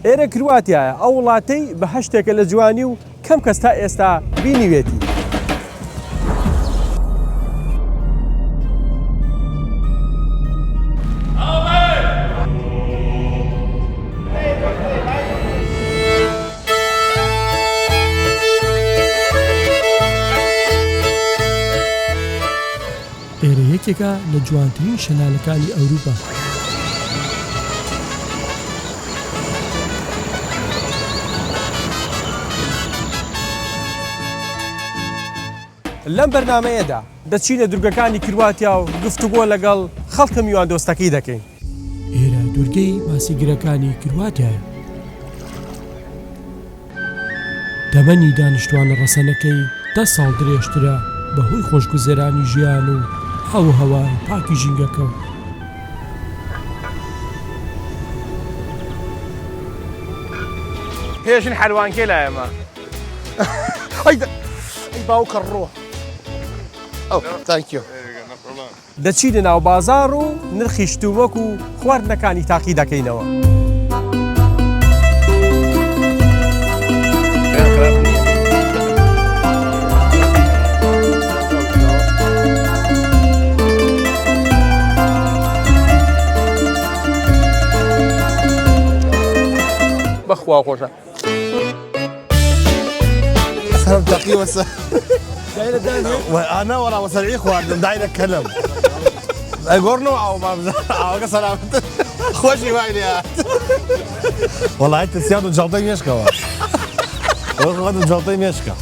ئێرە کرواتیایە ئەو وڵاتەی بە هەشتێکە لە جوانی و کەم کەس تا ئێستا بینیوێتی. ئێرە یەکێکە لە جوانترین شەلالەکانی ئەوروپا. لەم بەرنامەیەدا دەچینە دورگەکانی کرواتیا و گفتوگۆ لەگەڵ خەڵکە میوان دۆستەکەی دەکەین. ئێرە دورگەی ماسیگرەکانی کرواتیایە. تەمەنی دانیشتوانە ڕەسەنەکەی 10 ساڵ درێژترە بەهۆی خۆشگوزەرانی ژیان و هەوای پاکی ژینگەکە. هێشن حەلوانکێ لایەمە. ئەی باوکە ڕۆ. دەچینە ناو بازاڕ و نرخی شتومەک و خواردنەکانی تاقی دەکەینەوە. بەخوا خۆشە. سلام تقي وانا ورا وسرعي خواردم دايره كلام اقورنو او ما سلام خوشي وايلي والله انت سيادو جلطي مشكا والله جلطي مشكا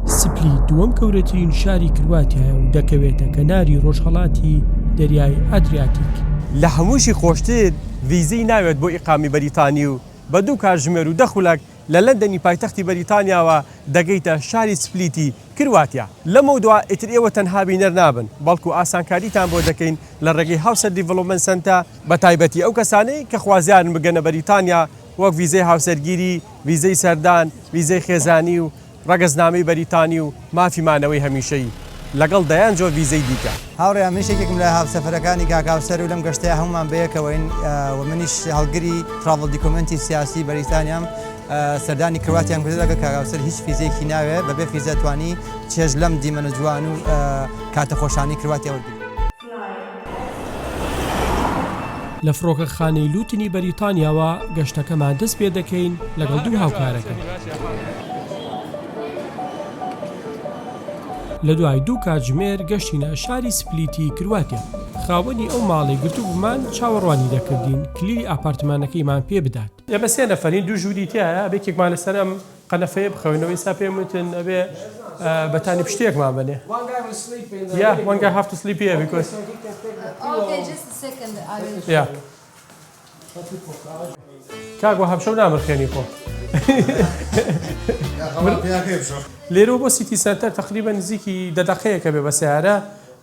سپلی دووەم گەورەترین شاری کرواتیایە و دەکەوێتە کەناری ڕۆژهەڵاتی دەریای ئادریاتیک. لە هەمووشی خۆشتر ڤیزەی ناوێت بۆ ئیقامی بەریتانی و بە 2 کاتژمێر و 10 خولەک لە لەندەنی پایتەختی بەریتانیاوە دەگەیتە شاری سپلیتی کرواتیا. لەمە دووە ئیتر ئێوە تەنها بینەر نابن بەڵکو ئاسانکاریتان بۆ دەکەین لە ڕێگەی هاوسەر دیڤلۆپمەنت سەنتە بە تایبەتی ئەو کەسانەی کە خوازیارن بگەنە بەریتانیا وەک ڤیزەی هاوسەرگیری، ڤیزەی سەردان، ڤیزەی خێزانی و ڕەگەزنامەی بەریتانی و مافیمانەوەی هەمیشەیی لەگەڵ دەیان جۆ ڤیزەی دیکە. هاوڕێیان من شێکێکم لە هاوسەفەرەکانی کاکاوسەر و لەم گەشتەیە هەمومان بەیەکەوەین و منیش هەڵگری تراڤڵ دیکۆمنتی سیاسی بەریتانیام سەردانی کرواتیان کردو لەگە کاکاوسەر هیچ فیزەیەکی ناوێ بەبێ فیزە توانی چێژ لەم دیمەنە جوان و کاتە خۆشانی کرواتیا وەرگرت. لە فڕۆکەخانەی لوتنی بەریتانیاوە گەشتەکەمان دەست پێ دەکەین لەگەڵ 2 هاوکارەکە. لە دوای 2 کاتژمێر گەشتینە شاری سپلیتی کرواتیا. خاوەنی ئەو ماڵی گرتوبمان چاوەڕوانی دەکردین کلیلی ئاپارتمانەکەیمان پێ بدات. ئێمە 3 نەفەرین 2 ژووری تایە بێکێکمان لەسەرم قەنەفەیە بخەوێنەوەی سا پێم وتن ئەبێ بەتانی پشتێکمان بنێ. Yeah, one guy have to sleep here because Okay, just a second. I will. Yeah. کاک وە هەمشەو نامرخێنی خۆ. لێرە بۆ سیتی سەنتەر تقریبا نزیکی 10 دقەیەکە بێ بە سیارە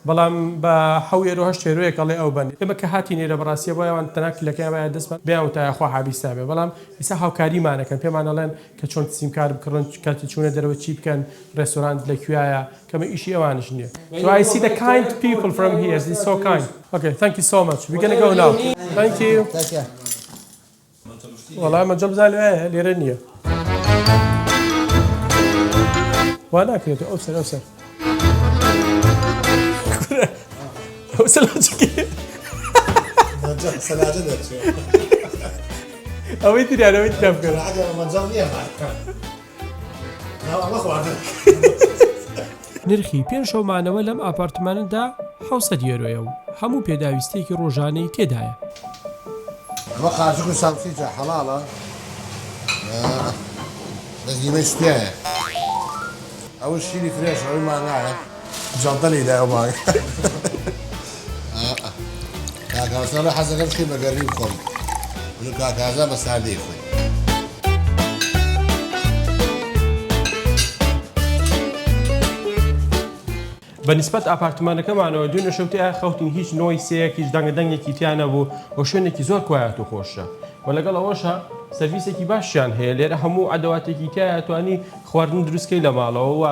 بەڵام بە 7 یۆرۆیەک ئەڵێ ئەو بن. ئێمە کە هاتی نێرە بەڕاستیە بۆ ئەوان تەناکلەکەیان باید دەستمان بیان وتایەخوا حابیستا بێ بەڵام ئێستا هاوکاریمانەکەن پێمان ئەڵێن کە چۆن سیمکار بکڕن کاتی چوونە دەرەوە چی بکەن ڕێستۆرانت لەکوایە کەمە ئیشی ئەوانش نییە. So I see the kind people from here. This is so kind. Okay, thank you so much. We're gonna go now. Thank you. والله ما جلب زال لێرە نییە. وا ناکرێت ئەوسەر ئەوسەر. ئەوەی تریان ئەوەی ترا بکەن. نرخی پێنجشەومانەوە لەم ئاپارتمانەدا 700 یۆرۆیە و هەموو پێداویستێکی ڕۆژانەی تێدایە. ئەمە خارجک و سامسیجا حەڵاڵە دەزیمەی شتیایە ئەوە شیری فرێش ئەوەی مانگایە جانتە لێدای ئەو مانگ کاکاوسەر حەزەکەم شتی بەگەڕی بخۆم کاکازە بە ساردەی خۆی. بەنسبەت ئاپارتمانەکەمانەوە دوێنێ شەوتیە خەوتین هیچ نۆی سەیەکیش دەنگەدەنگێکی تیانە بوو بۆ شوێنێکی زۆر کوایەت و خۆشە و لەگەڵ ئەوەشە سەرویسێکی باشیان هەیە لێرە هەموو عەدەواتێکی تایە توانی خواردن دروستکەی لە ماڵەوە و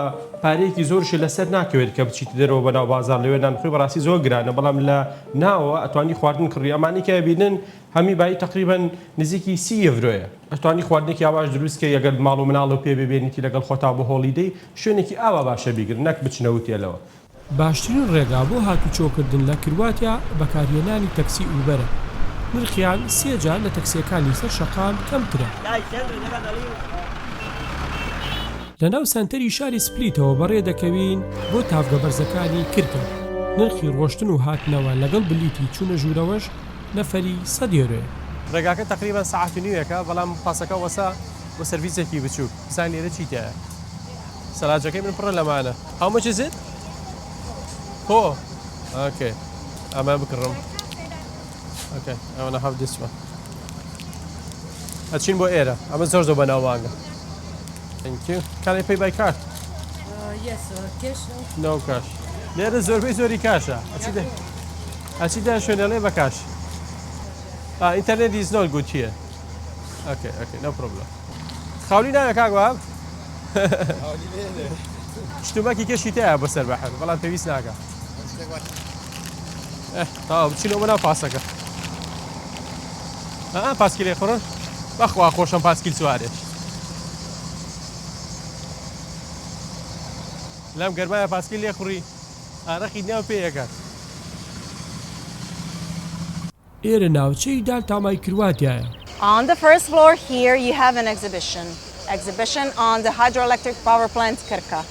پارەیەکی زۆرش لەسەر ناکەوێت کە بچیت دەرەوە بەناو بازار لەوێ نانخۆی بەڕاستی زۆر گرانە بەڵام لە ناوە ئەتوانی خواردن کڕی ئەمانی کە بینن هەمی بای تقریبا نزیکی 30 یورۆیە ئەتوانی خواردنێکی ئاواش دروستکە یەگەر ماڵ و مناڵ و پێ ببێنیتی لەگەڵ خۆتا بە هۆڵیدەی شوێنێکی ئاوا باشە بیگرن نەک بچنەوە تێلەوە. باشترین ڕێگا بۆ هاتوچۆکردن لە کرواتیا بەکارهێنانی تەکسی ئوبەرە. نرخیان 3 جار لە تەکسیەکانی سەر شەقام کەمترە. لەناو سنتەری شاری سپلیتەوە بەڕێ دەکەوین بۆ تافگە بەرزەکانی کردن. نرخی ڕۆشتن و هاتنەوە لەگەڵ بلیتی چوونە ژوورەوەش نەفەری 100 یۆرۆیە. ڕێگاکە تقریبا ساعت و نیوەکە بەڵام پاسەکە وەسا بۆ سەرویسێکی بچووک زان لێرە چیتایە سەلاجەکەی من پڕە لەمانە How much is it؟ هۆ ئۆکێ ئەمە بکڕم Okay, I want to have this one. ئەچین بۆ ئێرە ئەمە زۆر زۆر بەناوبانگە. Thank you. Can I pay by card? Yes, cash. No cash. لێرە زۆربەی زۆری کاشە. ئەچیدا شوێنەڵێ بە کاش. Internet is not good here. Okay, no problem. خاولی ناوێ کاک واب؟ شتومەکی کەشی تایە بۆ سەر بەحر بەڵام پێویست ناکە. تاوا بچینەوە ناو پاسەکە. پاسکیل لێ خوڕن؟ بەخوا خۆشم پاسکیل سوارێش. لەم گەرمایە پاسکیل لێ خوڕی ئارەقی ناو پێیەکات. ئێرە ناوچەی دالتامای کرواتیایە. On the first floor here you have an exhibition on the hydroelectric power plant Krka.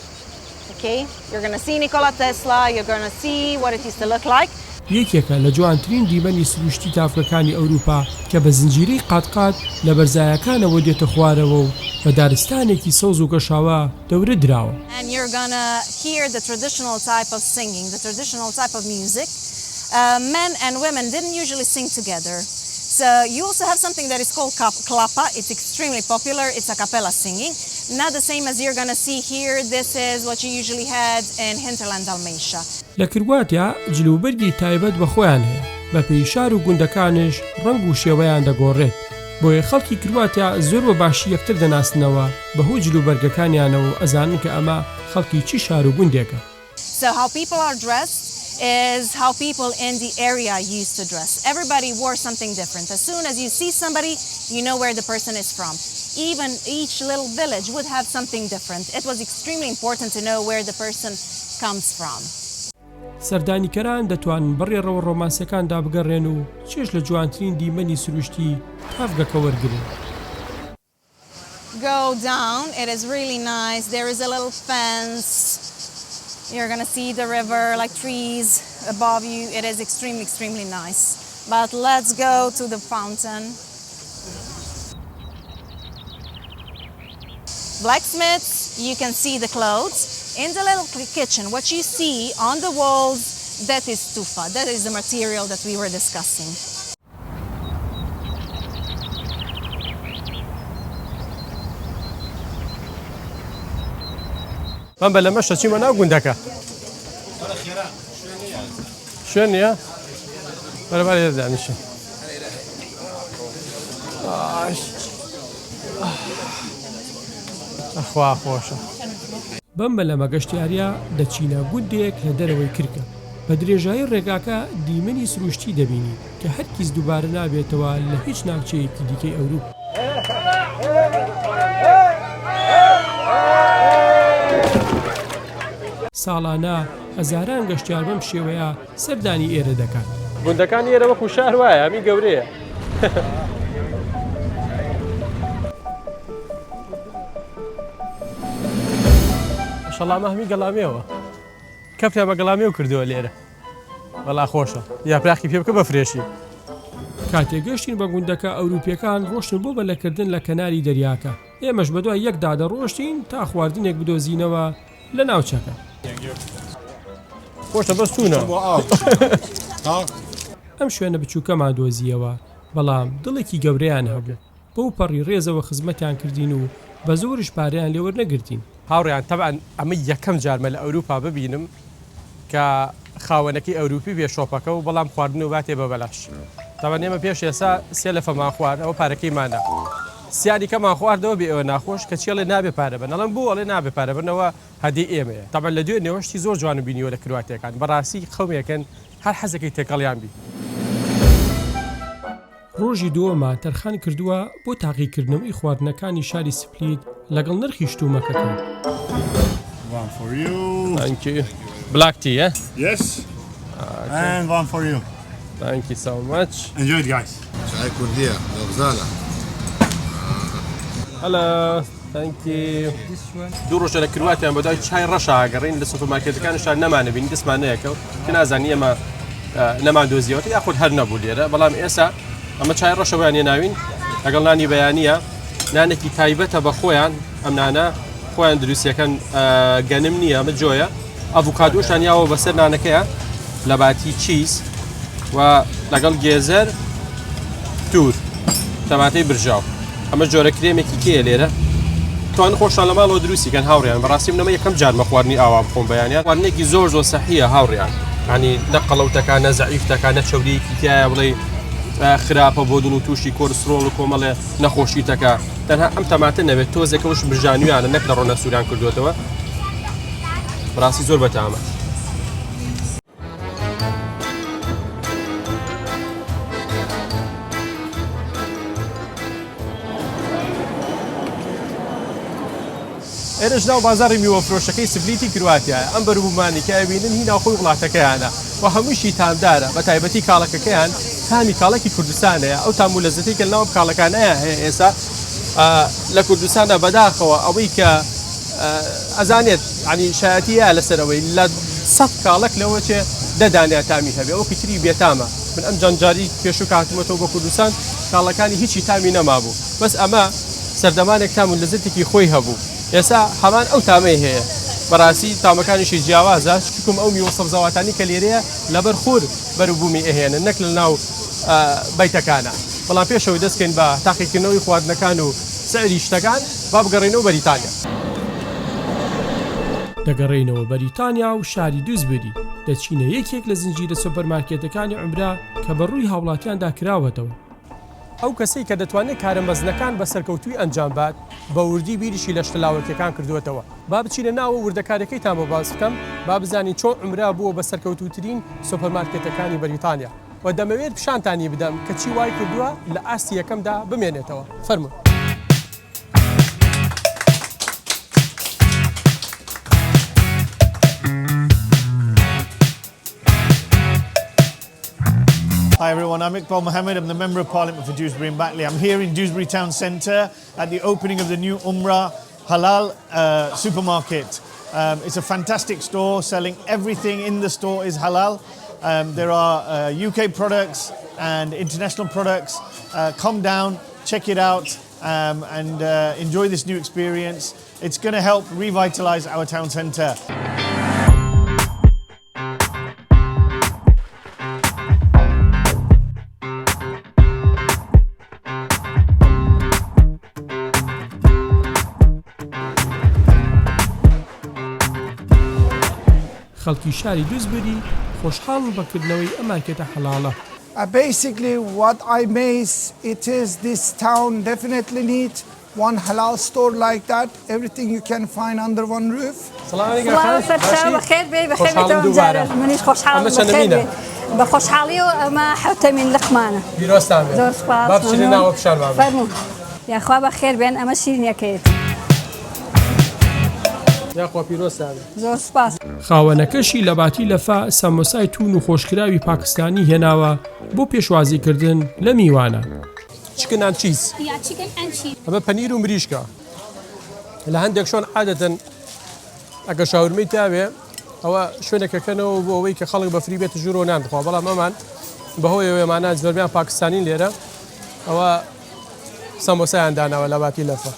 Okay, you're going to see Nikola Tesla, you're going to see what it used to look like. یەکێکە لە جوانترین دیمەنی سروشتی تافگەکانی ئەوروپا کە بە زنجیرەی قاتقات لە بەرزایەکانەوە دێتە خوارەوە و بە دارستانێکی سەوز و گەشاوە دەورە دراوە. And you're going to hear the traditional type of singing, the traditional type of music. Men and women didn't usually sing together. So you also have something that is called klapa. It's extremely popular. It's a cappella singing. Not the same as you're going to see here. This is what you usually had in Hinterland, Dalmatia. لە کرواتیا جلوبەرگی تایبەت بە خۆیان هەیە بە پێی شار و گوندەکانش ڕەنگ و شێوەیان دەگۆڕێت بۆیە خەڵکی کرواتیا زۆر بە باشی یەکتر دەناسنەوە بەهۆی جلوبەرگەکانیانەوە و ئەزانن کە ئەمە خەڵکی چی شار و گوندێکە. So how people are dressed is how people in the area used to dress. Everybody wore something different. As soon as you see somebody, you know where the person is from. Even each little village would have something different. It was extremely important to know where the person comes from. سەردانیکەران دەتوانن بەڕێڕەوە ڕۆمانسیەکاندا بگەڕێن و چێش لە جوانترین دیمەنی سروشتی تافگەکە وەرگرن. Go down. It is really nice. There is a little fence. You're going to see the river, like trees above you. It is extremely, extremely nice. But let's go to the fountain. Blacksmiths, you can see the clothes. In the little kitchen, what you see on the walls, that is tufa. That is the material that we were discussing. من بە لەمەشە چیمە ناو گوندەکە شوێن نیە بەرەبەر لێرە دانیشە ئەخوا خۆشە. بەم بە لەمە گەشتیاریە دەچینە گوندێک لە دەرەوەی کردکە بە درێژایی ڕێگاکە دیمەنی سروشتی دەبینی کە هەرگیز دووبارە نابێتەوە لە هیچ ناوچەیەکی دیکەی ئەوروپا. ساڵانە هەزاران گەشتیار بەم شێوەیە سەردانی ئێرە دەکات. گوندەکانی ئێرە وەکو شار وایە هەمی گەورەیە. ماشەڵڵا هەمی گەڵامێەوە کەپتان بە گەڵامێ و کردووە لێرە وەڵا خۆشە یاپراخی پێ بکە بە فرێشی. کاتێک گەشتین بە گوندەکە ئەوروپیەکان ڕۆشتن بۆ بەلەکردن لە کەناری دەریاکە. ئێمەش بەدوای یەکدا دەڕۆشتین تا خواردنێک بدۆزینەوە لە ناوچەکە. خۆشە بەس چوونە ئەم شوێنە بچووکەمان دۆزیەوە بەڵام دڵێکی گەورەیان هەبوو بۆ پەڕی ڕێزەوە خزمەتیان کردین و بە زۆرش پارەیان لێوەرنەگرتین. هاوڕێیان تەبعاً ئەمە یەکەم جارمە لە ئەوروپا ببینم کە خاوەنەکەی ئەوروپی بێ شۆپەکە و بەڵام خواردن و باتێ بە بەلاش. تەوان ئێمە پێش ئێستا سێ لە فەمان خوارد ئەوە پارەکەی مانە سیانی کەمان خواردەوە بێ ئەوە ناخۆش کە چێڵێ نابێ پارە بن ئەڵم بوو ئەڵێ نابێ پارە بنەوە هەدی ئێمەیە تەبەن لە دوێ نێوەشتی زۆر جوان بینیوە لە کرواتیەکان بەڕاستی خەومێکن هەر حەزەکەی تێکەڵیان بی. ڕۆژی دووەمە تەرخان کردووە بۆ تاقیکردنەوەی خواردنەکانی شاری سپلیت لەگەڵ نرخی شتومەکەکە. One for you. Thank you. Black tea, yeah? Yes. And one for you. Thank you so much. Enjoy it, guys. شاي كردية غزالة. Hello. Thank you. دوو ڕۆژە لە کرواتیان بەدای چای ڕەشاگەڕین لە سوپەرمارکێتەکانشان نەمانەبین دەستمان نەیەکەوت کە نازانی ئێمە نەمان دۆزیەوە یاخود هەر نەبوو لێرە بەڵام ئێستا ئەمە چای ڕەشەوەیان ناوین لەگەڵ نانی بەیانیە نانێکی تایبەتە بە خۆیان ئەم نانە خۆیان دروستیەکەن گەنم نییە ئەمە جۆیە ئەڤوکادۆشان یاوە بەسەر نانەکەیە لە باتی چیز و لەگەڵ گێزەر تور تەماتەی برژاو ئەمە جۆرە کرێمێکی کێیە لێرە توان خۆشان لە ماڵەوە دروستیکەن هاوڕیان بەڕاستی منەمە یەکەم جارمە خواردنی ئاوا بخۆم بەیانیان خواردنێکی زۆر سەحیە هاوڕیان ینی نە قەڵەوتەکان نە زەعیفتەکان نە چەوریەکی تایە بڵێ خراپە بۆ دون و تووشی کۆرسڕۆڵ و کۆمەڵێ نەخۆشیتەکە تەنها ئەم تەماتە نەبێت تۆزێکەوەش برژانویانە نەک لە ڕۆنە سووران کردوێتەوە بەڕاستی زۆر بەتامە. ئێرەش ناو بازاڕی میوەفرۆشەکەی سپلیتی کرواتیایە ئەم بەروبوومانی کە ئەبینن هی ناوخۆی وڵاتەکەیانە و هەمووشی تامدارە بە تایبەتی کاڵەکەکەیان تامی کاڵەکی کوردستانەیە ئەو تام و لەزەتی کە ناو کاڵەکانەیە هەیە ئێستا لە کوردستانە بەداخەوە ئەوەی کە ئەزانێت ینی شایەتیە لەسەرەوەی لە 100 کاڵک لەوە چێ دەدانێت تامی هەبێ ئەوە کتری بێتامە من ئەم جانجاری پێش و کاتمەتەوە بە کوردستان کاڵەکانی هیچی تامی نەمابوو بەس ئەمە سەردەمانێک تام و لەزەتێکی خۆی هەبوو ئێستا هەمان ئەو تامەی هەیە بەڕاستی تامەکانیشی جیاوازە چکم ئەو میوە سەبزەواتانی کە لێرەیە لەبەر خۆر بەروبوومی ئەهێنن نەک لە ناو بەیتەکانە بەڵام پێشەوەی دەستکەین بە تاقیکردنەوەی خواردنەکان و سەعری شتەکان با بگەڕێنەوە بەریتانیا. دەگەڕێینەوە بەریتانیا و شاری دووسبری دەچینە یەکێک لە زنجیرە سوپەرمارکێتەکانی عومرا کە بەڕووی هاوڵاتیاندا کراوەتەوە. ئەو کەسەی کە دەتوانێت کارە مەزنەکان بە سەرکەوتوی ئەنجام بات بە وردی بیریشی لە شتلاوەکیەکان کردوێتەوە با بچینە ناوە وردەکارەکەی تامە باز بکەم با بزانین چۆن عومرا بووە بە سەرکەوتوترین سوپەرمارکێتەکانی بەریتانیا و دەمەوێت پیشانتانی بدەم کە چی وای کردووە لە ئاستی یەکەمدا بمێنێتەوە فەرموو. Hi everyone, I'm Iqbal Mohammed. I'm the Member of Parliament for Dewsbury and Batley. I'm here in Dewsbury Town Centre at the opening of the new Umrah Halal supermarket. It's a fantastic store selling everything in the store is halal. There are UK products and international products. Come down, check it out and enjoy this new experience. It's going to help revitalise our town centre. خەڵکی شاری دووسبری خۆشحاڵ بەکردنەوەی ئەم مارکێتە حەڵاڵە. Basically, what I miss, it is this town definitely needs one halal store like that. Everything you can find under one roof. بخير بي بخير بتوجه منيش خوشحال بخير بخوشحالي وما حتى من لقمانة. بیرۆستان بێت. زۆر سپاس. با بچینە ناوە پیشانمان بێت. فەرموو. یاخوا بەخێر بێن ئەمە شیرینیەکەیت. یاخوا پیرۆستان بێت. زۆر سپاس. خاوەنەکەشی لە باتی لەفا سەمۆسای تون و خۆشکراوی پاکستانی هێناوە بۆ پێشوازیکردن لە میوانە. چکن ئەند چیز. ئەمە پەنیر و مریشکە. لە هەندێک شۆن عادەتەن ئەگە شاورمەی تاوێ ئەوە شوێنێکەکەنەوە بۆ ئەوەی کە خەڵک بە فری بێت ژوور و نان بخوا بەڵام ئەمان بەهۆی ئێمانە زۆربیان پاکستانی لێرە ئەوە سەمۆسایان داناوە لە باتی لەفە.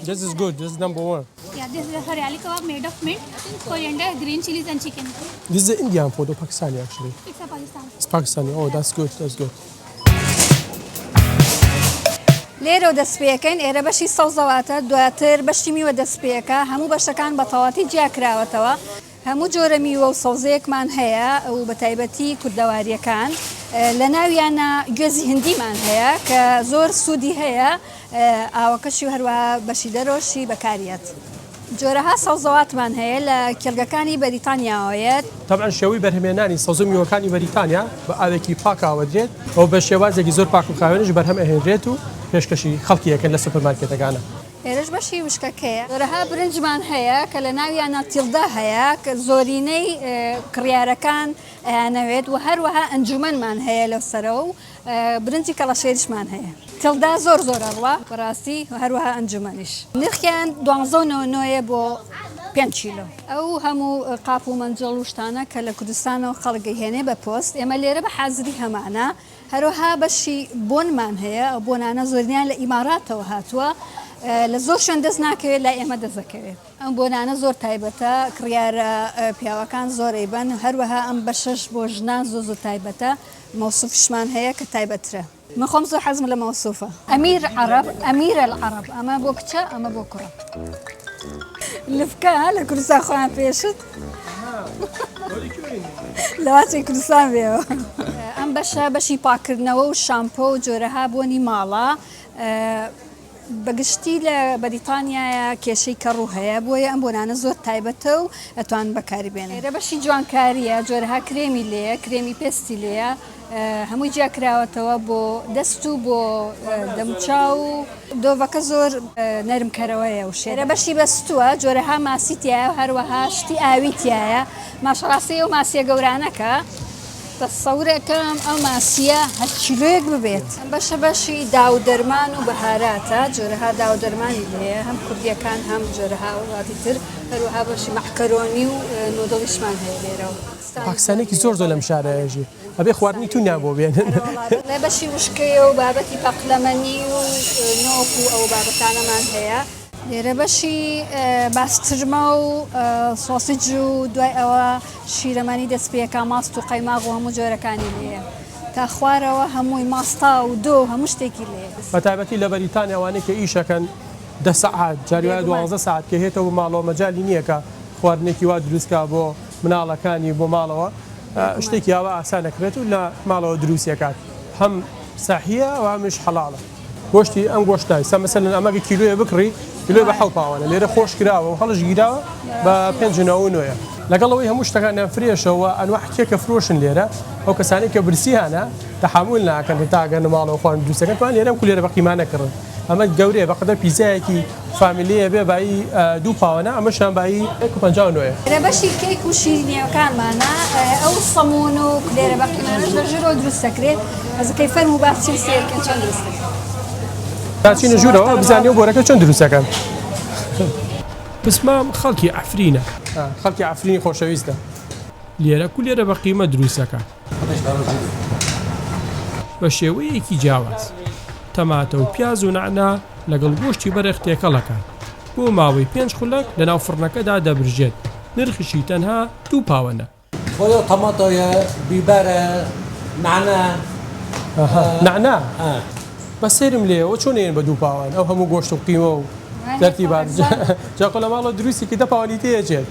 This is good. This is number one. Yeah, this is a haryali kebab made of mint, coriander, green chilies and chicken. This is an Indian food or Pakistani actually? It's a Pakistan. It's Pakistani. Oh, that's good. That's good. لێرە دەست پێەکەین ئێرە بەشی سەوزەواتە دواتر بەشی میوە دەست پێەکە هەموو بەشەکان بە تەواتی جیاکراوەتەوە هەموو جۆرە میوە و سەوزەیەکمان هەیە و بە تایبەتی کوردەواریەکان لە ناویانە گوێزی هندیمان هەیە کە زۆر سوودی هەیە ئاوەکەشی و هەروەها بەشی دەرۆشی بەکارێت. جۆرەها سەوزەواتمان هەیە لە کێڵگەکانی بەریتانیاوەیەت. طبعا شێوەی بەرهەمێنانی سەوز و میوەکانی بەریتانیا بە ئاوێکی پاکاوە درێت ئەو بە شێوازێکی زۆر پاک و خاوێنش بەرهەم ئەهێنرێت و پێشکەشی خەڵکی یەکەن لە سوپەرمارکێتەکانە. ئێرەش بەشی وشکەکەیە. جۆرەها برنجمان هەیە کە لە ناویانە تیڵدا هەیە کە زۆرینەی کڕیارەکان ئەیانەوێت و هەروەها ئەنجومەنمان هەیە لەو سەرە و برنجی کەڵەشێریشمان هەیە. تیڵدا زۆر ئەڕوا بەڕاستی و هەروەها ئەنجومەنیش. نرخیان 12.9 بۆ 5 کیلۆ. ئەو هەموو قاپ و مەنجەڵ و شتانە کە لە کوردستانەوە خەڵکی هێنێ بە پۆست ئێمە لێرە بە حازری هەمانە هەروەها بەشی بۆنمان هەیە ئەو بۆنانە زۆرینیان لە ئیماراتەوە هاتووە لە زۆر شوێن دەست ناکەوێت لای ئێمە دەزەکەوێت. ئەم بۆنانە زۆر تایبەتە کڕیارە پیاوەکان زۆرەی بن هەروەها ئەم بەشەش بۆ ژنان زۆر تایبەتە مەوسوفشمان هەیە کە تایبەترە. من خۆم زۆر حەزم لە مەوسوفە. ئەمیر عەرەب ئەمیرە العەرەب ئەمە بۆ کچە ئەمە بۆ کوڕە. لفکە لە کوردستان خۆیان پێشت لەواچی کوردستان بێەوە. ئەم بەشە بەشی پاکردنەوە و شامپۆ و جۆرەها بۆنی ماڵە بەگشتی لە بەریتانیایە کێشەی کەڕوو هەیە بۆیە ئەم بۆنانە زۆر تایبەتە و ئەتوان بەکاری بێنێ. لێرە بەشی جوانکاریە جۆرەها کرێمی لێە کرێمی پێستی لێە هەمووی جیاکراوەتەوە بۆ دەست و بۆ دەموچاو و دۆڤەکە زۆر نەرمکەرەوەیە و شێرە بەشی بەستووە جۆرەها ماسیتیایە و هەروەها شتی ئاویتیایە ماشەڕاستی و ماسیە گەورانەکە تەسەورەکەم ئەو ماسیە هەر کیلۆیەک ببێت. بەشە بەشی داو دەرمان و بەهاراتە جۆرەها داو دەرمانی لێە هەم کوردیەکان هەم جۆرەها وڵاتی تر هەروەها بەشی مەحکەرۆنی و نۆدڵیشمان هەیە لێرەوە. پاکستانێکی زۆر زۆر لەم شارەیەژی ئەبێ خواردنی تونیان بۆ بێنن. لە بەشی وشکەیە و بابەتی پەقلەمەنی و نۆک و ئەو بابەتانەمان هەیە. لێرە بەشی باسترمە و سۆسیج و دوای ئەوە شیرەمەنی دەستپێکە ماست و قەیماغ و هەموو جۆرەکانی لێە تا خوارەوە هەمووی ماستا و دۆ هەموو شتێکی لێ. بەتایبەتی لە بەریتانیاوانەیە کە ئیشەکەن 10 سەعات جاریوایە 12 ساعت کە هێتەوە ماڵەوە مەجای نییە کە خواردنێکی وا دروستکە بۆ مناڵەکانی بۆ ماڵەوە شتێکی ئاوا ئاسانەکرێت و لە ماڵەوە دروستیەکات هەم ساحیە و هەمیش حەڵاڵە. گۆشتی ئەم گۆشتای سە مەسەلەن ئەمەگە کیلۆیە بکڕی کیلۆی بە 7 پاوانە لێرە خۆش کراوە و هەڵش گیراوە بە 5.9 لەگەڵەوەی هەموو شتەکان فرێشەوە ئەنواع کێکە فرۆشن لێرە ئەو کەسانی کە برسیانە تەحمل ناکەن تاگەن ماڵەوە خوان دروستەکەن لێرەم کو لێرە بە قیمانەکردن ئەمە گەورەیە بەقەدەر پیزایەکی فامیلیە بێ بایی 2 پاوانە ئەمەشان بایی 1.59. لە بەشی کێک و شیرینیەکانمانە ئەو سەمون و لێرە بە قیمانەش لە ژوورەوە دروستەکرێت ئەزەکەی فەرم و باچی سێرکەن چەند دروستەکەن. چینە ژوورەوە بزانانی و بۆرەکە چۆن دروستەکەن. پسمام خەڵکی ئەفرینە خەڵکی ئەفرینی خۆشەویستە لێرە کو لێرە بە قیمە دروستەکە بە شێوەیەکی جیاواز تەماتە و پیاز و نعنا لەگەڵ گۆشتی بەرەخ تێکەڵەکە بۆ ماوەی 5 خولەک لەناو فڕنەکەدا دەبرژێت نرخشی تەنها 2 پاوەنە. بۆ تەماتۆیە بیبەرە نعنا بە سێرم لێەوە چۆنێن بە 2 پاوان ئەو هەموو گۆشت و قیمە و تەرتیبات جاقۆ لە ماڵەوە دروستێکی 10 پاوانی تێچێت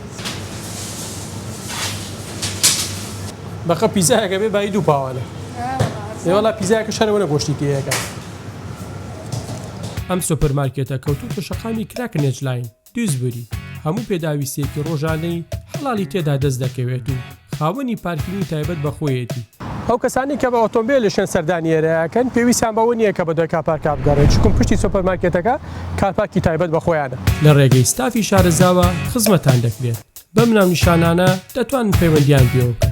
بەخە پیزایەکە بێ بای 2 پاوانە ێوەڵا پیزایەکە شەرەوەنە گۆشتی تێیەکە. ئەم سوپەرمارکێتە کەوتوتە شەقامی کراکە نێجلاین دووسبوری هەموو پێداویستێکی ڕۆژانەی حەڵالی تێدا دەست دەکەوێت و خاوەنی پارکینی تایبەت بەخۆیەتی. ئەو کەسانی کە بە ئۆتۆمبیل شوێن سەردانیێرەکەن پێویستیان بەوە نییە کە بە دوای کارپارک بگەڕێت چکم پشتی سوپەرمارکێتەکە کارپارکی تایبەت بە خۆیانە. لە ڕێگەی ستافی شارەزاوە خزمەتان دەکرێت بەم ناونیشانانە دەتوانن پەیوەندیان پێوە بکەن.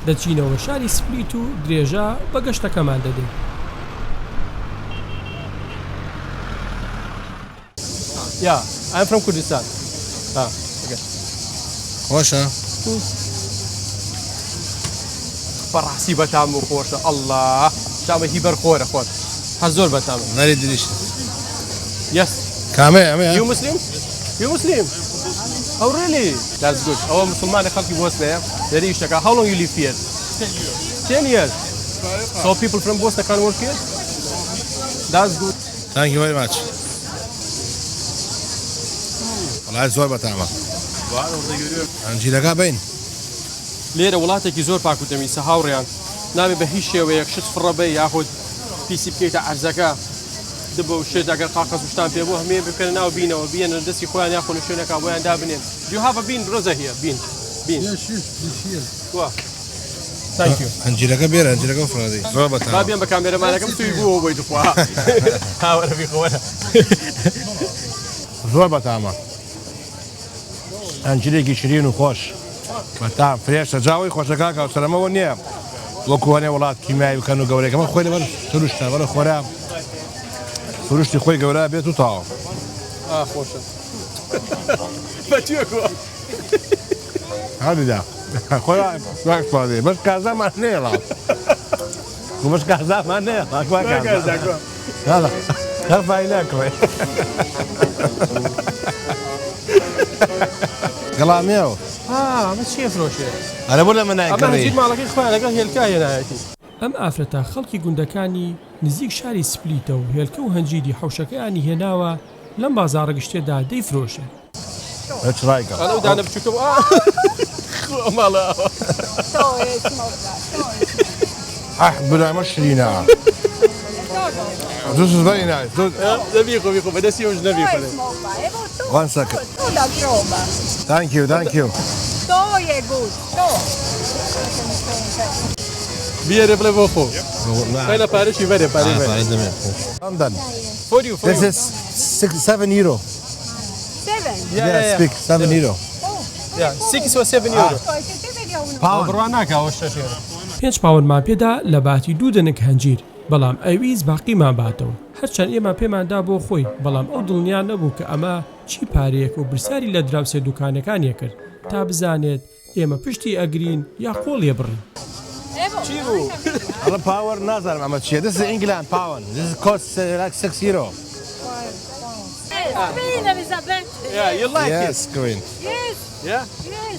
دەچینەوە شاری سپلیت و درێژە بە گەشتەکەمان دەدەین. Yeah, I'm from Kurdistan. Okay. خۆشە بەڕاستی بەتام و خۆشە ئەڵڵا تامە هی بەرخۆرە خۆت هە زۆر بەتامە نەری دریش Yes. کامێ ئەمێ You Muslim? You Muslim? Oh really? That's good. ئەوە مسلمانە خەڵکی بۆسنەیە دەری شتەکە. How long you live here? 10 years. So people from Bosnia can work here? That's good. Thank you very much. والله زۆر بەتامە. ئەنجیرەکە بین. لێرە وڵاتێکی زۆر پاک و تەمیزە هاوڕێیان نابێ بە هیچ شێوەیەک شت فڕە بێ یاخود پیسی بکەیتە عەرزەکە دبە و شێت ئەگەر قاقەز وشتان پێ بۆ هەمێ بکەن ناو بینەوە بێنە دەستی خۆیان یاخۆن شوێنێکا بۆیان دابنێن. Do you have a bean brother here? Bean. Wow. Thank you. ئەنجیرەکە بێرە ئەنجیرەکە فڕەدی زۆر بەتامە. با بێن بە کامێرەمانەکەم توی بووە بۆی دخوا. هاوەرە بیخۆرە. زۆر بەتامە. ئەنجیرێکی شیرین و خۆش. بەتام فرێشە جاوی خۆشەکە کاوسەرەمەوە نییە. وەکو هەنێ وڵات کیمیایی بکەن و گەورەکەمە خۆی لەبەر سروشتە بەرە خۆرا سروشتی خۆی گەورە بێت و تاوە. خۆشە. بەتوێکۆ. هەڵیدا. خۆی واکسپادێ بەش کازامان نێڵا. بەش کازامان نێڵا. هەڵا. هەفای ناکڕێ. گەڵامێەوە. ئەمە چیە فرۆشێ؟ ئەرە بۆ لە منایکڕی. ئەمە هەنجیر ماڵەکەی خۆیان لەگەڵ هێلکایە نایەتی. ئەم ئافرەتە خەڵکی گوندەکانی نزیک شاری سپلیتە و هێلکە و هەنجیری حوشەکەیانی هێناوە لەم بازاڕە گشتێدا دەیفرۆشێ. چڕایکە. ئەو دانە بچووکە ماڵە. برامە شرینە. This is very nice. نەبیخۆ بەدەستی ئەوش نەبیخۆ. One second. Thank you. بیارێ بڵێ بۆ خۆ. خۆی لە پارەشی بەرێ پارەی بەرێ. I'm done. For you. This is 7 euro. 7. Yeah, speak 7 euro. Yeah, 6 or 7 euro. Pound. بڕوان ناکەوە شەشێرە. 5 پاوەندمان پێدا لە باتی 2 دەنگ هەنجیر. بەڵام ئەویز باقیمان باتەوە هەرچەند ئێمە پێماندا بۆ خۆی بەڵام ئەو دڵنیان نەبوو کە ئەمە چی پارەیەک و برساری لە دراوسێ دوکانەکانیە کرد تا بزانێت ئێمە پشتی ئەگرین یا قۆڵێ بڕین. چی بوو؟ ئەڵە پاوەر نازانم ئەمە چییە؟ This is England pound. This costs like 6 euro. Yeah, you like it? Yes, Queen. Yeah?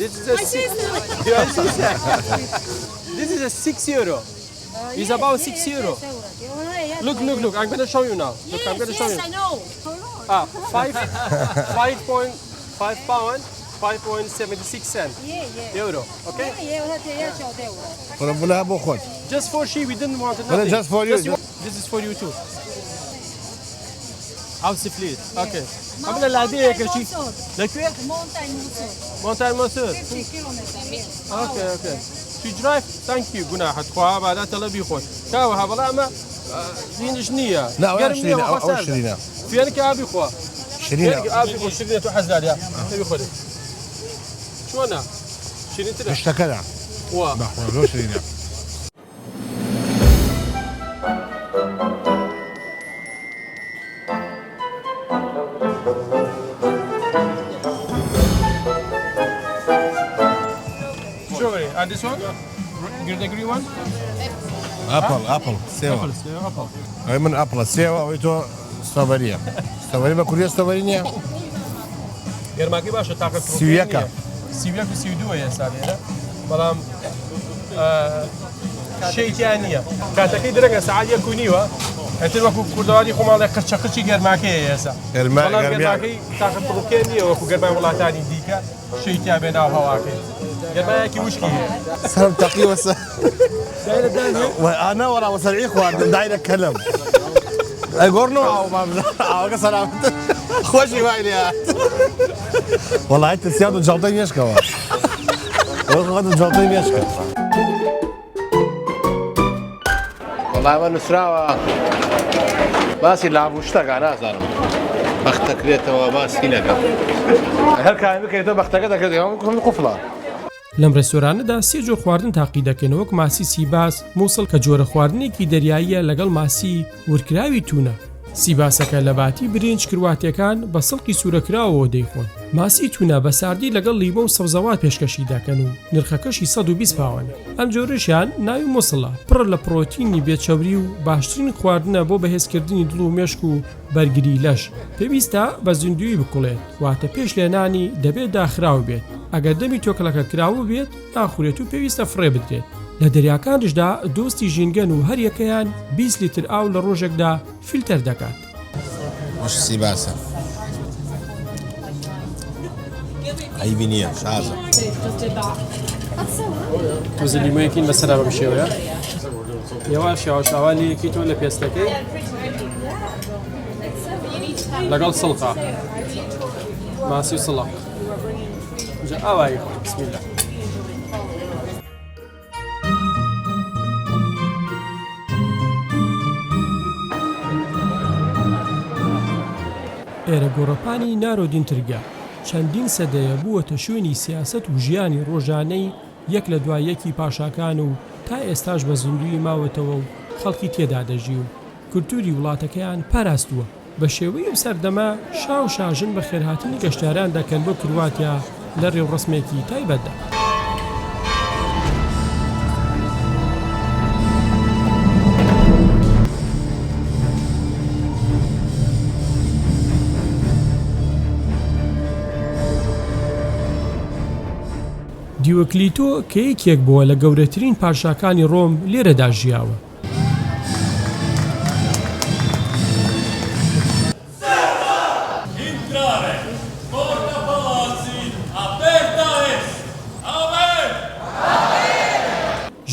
This is a 6. This is a 6 euro. It's about 6 euro. Look. I'm going to show you now. Look, I'm going to show you. I know. 5.5 pound, 5.76 cent euro. Okay? ولا بو خود. Just for she, we didn't want it. Just for you. This is for you too. House fleet. Okay. قبل العادية كشي. لكن مونتاين موسور. Okay. To drive, thank you. قلنا حتخوها بعدها تلبي خوش. كاوها بلا ما زينش نية. لا وين شرينا أو شرينا. في أنا كأبي خوا. شرينا. أبي خو شرينا تحزر يا. تبي خودي. شو أنا؟ شرينا ترى. اشتكنا. وا. بحنا شرينا. And this one? The green one? Apple. سيوا. هاي من أبل سيوا ويتو ستروبرية. ستروبرية بكوريا ستروبرية. گەرماکەی باشە تاقە سیویەکە. سیویەک و سیودووە ئێستا لێرە بەڵام شەیتیان نییە کاتەکەی درەنگە سەعات 1:09 ئەتر وەکو کوردەواری خۆماڵی قرچەقرچی گەرماکەیە ئێستا بەڵام گەرماکەی تاقە بڕوکێ نییە وەکو گەرمای وڵاتانی دیکە شەیتیا بێ ناو هەواکەی گەرمایەکی وشکی هەیە سلام تقي وس وانا ورا وسرعي خوار داير اتكلم اقورنو او سلام خوشي وايلي والله انت سيادو جلطين يشكا والله جلطين يشكا والله ما نسراوه باسي لعبوا اشتاق نازل بختكريته وباسينك هل كان بكيتو بختكريته كده يوم قفله لەم ڕێستۆرانەدا سێ جۆر خواردن تاقی دەکەن وەک ماسی سیباس مووسڵ کە جۆرە خواردنێکی دەریاییە لەگەڵ ماسی ورکراوی تونە سیباسەکە لە باتی برنج کرواتیەکان بە سڵقی سوورەکراوەوە دەیخۆن ماسی تونە بە ساردی لەگەڵ لیمە و سەوزەوات پێشکەشی دەکەن و نرخەکەشی 120 پاوەنە ئەم جۆرەشیان ناوی مووسڵە پڕ لە پرۆتینی بێچەوری و باشترین خواردنە بۆ بەهێزکردنی دڵ و مێشک و بەرگری لەش پێویستە بە زیندوی بکوڵێت واتە پێش لێنانی دەبێت داخراو بێت ئەگەر دەمی تۆکەلەکە کراوە بێت ناخورێت و پێویستە فڕێ بدرێت لە دەریاکانشدا دۆستی ژینگەن و هەر یەکەیان 20 لیتر ئاو لە ڕۆژێکدا فیلتەر دەکات. مش سیباسە عیبی نییە شازە تۆزە لیمۆیەکین بەسەرا بەم شێوەیە یەوە شێوەشاوانیەکی تۆ لە پێستەکەی لەگەڵ سڵقا ماسی و سڵق جا ئاوایی خۆ بسم الله. ئێرە گۆڕەپانی نارۆدین ترگە چەندین سەدەیە بووەتە شوێنی سیاست و ژیانی ڕۆژانەی یەک لە دوای یەکی پاشاکان و تا ئێستاش بە زیندوی ماوەتەوە و خەڵکی تێدا دەژی و کولتوری وڵاتەکەیان پاراستووە. بە شێوەی و سەردەما شا و شاژن بە خێرهاتنی گەشتیاران دەکەن بۆ کرواتیا لە ڕێوڕسمێکی تایبەتدا. دیوکلیتۆ کە یەکێک بووە لە گەورەترین پادشاکانی ڕۆم لێرەدا ژیاوە.